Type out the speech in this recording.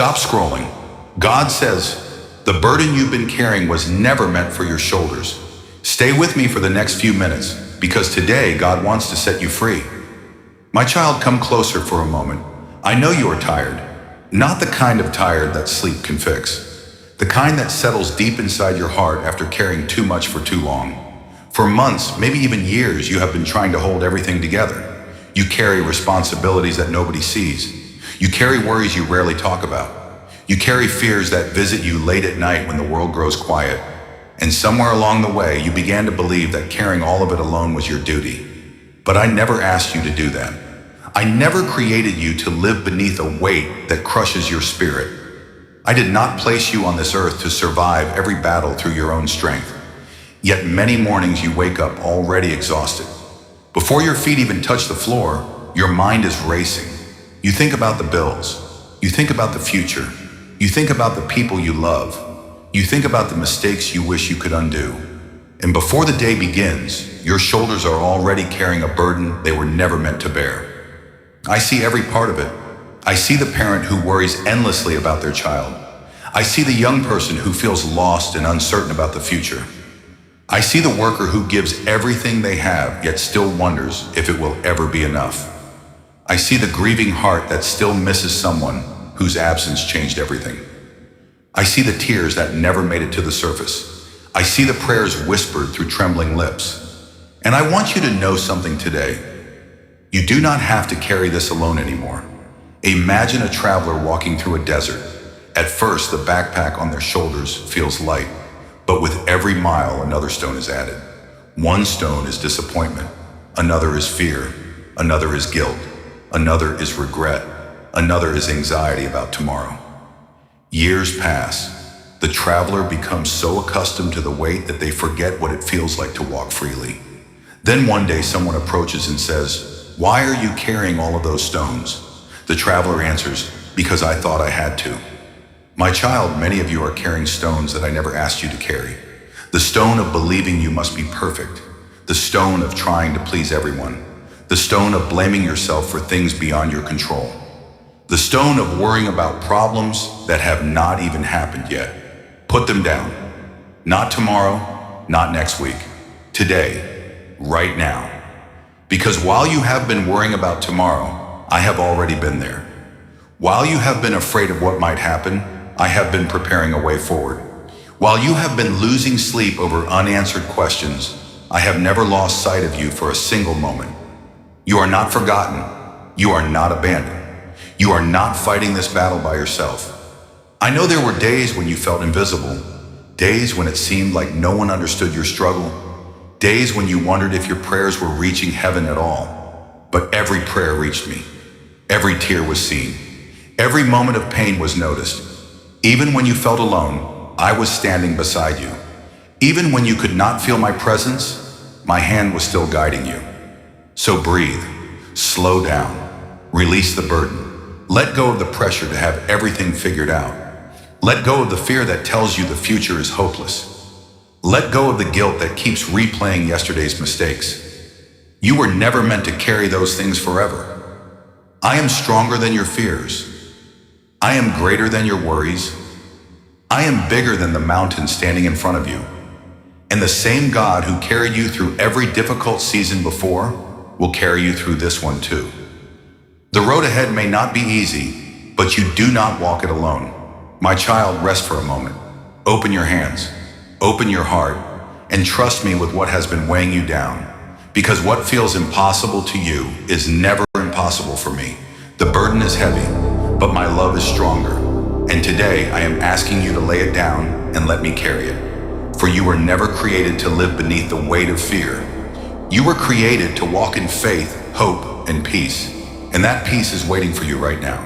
Stop scrolling. God says, the burden you've been carrying was never meant for your shoulders. Stay with me for the next few minutes, because today God wants to set you free. My child, come closer for a moment. I know you are tired. Not the kind of tired that sleep can fix. The kind that settles deep inside your heart after carrying too much for too long. For months, maybe even years, you have been trying to hold everything together. You carry responsibilities that nobody sees. You carry worries you rarely talk about. You carry fears that visit you late at night when the world grows quiet. And somewhere along the way, you began to believe that carrying all of it alone was your duty. But I never asked you to do that. I never created you to live beneath a weight that crushes your spirit. I did not place you on this earth to survive every battle through your own strength. Yet many mornings you wake up already exhausted. Before your feet even touch the floor, your mind is racing. You think about the bills. You think about the future. You think about the people you love. You think about the mistakes you wish you could undo. And before the day begins, your shoulders are already carrying a burden they were never meant to bear. I see every part of it. I see the parent who worries endlessly about their child. I see the young person who feels lost and uncertain about the future. I see the worker who gives everything they have yet still wonders if it will ever be enough. I see the grieving heart that still misses someone whose absence changed everything. I see the tears that never made it to the surface. I see the prayers whispered through trembling lips. And I want you to know something today. You do not have to carry this alone anymore. Imagine a traveler walking through a desert. At first, the backpack on their shoulders feels light, but with every mile, another stone is added. One stone is disappointment, another is fear, another is guilt, another is regret, another is anxiety about tomorrow. Years pass. The traveler becomes so accustomed to the weight that they forget what it feels like to walk freely. Then one day someone approaches and says, "Why are you carrying all of those stones?" The traveler answers, "Because I thought I had to." My child, many of you are carrying stones that I never asked you to carry. The stone of believing you must be perfect. The stone of trying to please everyone. The stone of blaming yourself for things beyond your control. The stone of worrying about problems that have not even happened yet. Put them down. Not tomorrow, not next week. Today, right now. Because while you have been worrying about tomorrow, I have already been there. While you have been afraid of what might happen, I have been preparing a way forward. While you have been losing sleep over unanswered questions, I have never lost sight of you for a single moment. You are not forgotten. You are not abandoned. You are not fighting this battle by yourself. I know there were days when you felt invisible, days when it seemed like no one understood your struggle, days when you wondered if your prayers were reaching heaven at all. But every prayer reached me. Every tear was seen. Every moment of pain was noticed. Even when you felt alone, I was standing beside you. Even when you could not feel my presence, my hand was still guiding you. So breathe, slow down, release the burden. Let go of the pressure to have everything figured out. Let go of the fear that tells you the future is hopeless. Let go of the guilt that keeps replaying yesterday's mistakes. You were never meant to carry those things forever. I am stronger than your fears. I am greater than your worries. I am bigger than the mountain standing in front of you. And the same God who carried you through every difficult season before will carry you through this one too. The road ahead may not be easy, but you do not walk it alone. My child, rest for a moment. Open your hands, open your heart, and trust me with what has been weighing you down. Because what feels impossible to you is never impossible for me. The burden is heavy, but my love is stronger. And today I am asking you to lay it down and let me carry it. For you were never created to live beneath the weight of fear. You were created to walk in faith, hope, and peace. And that peace is waiting for you right now.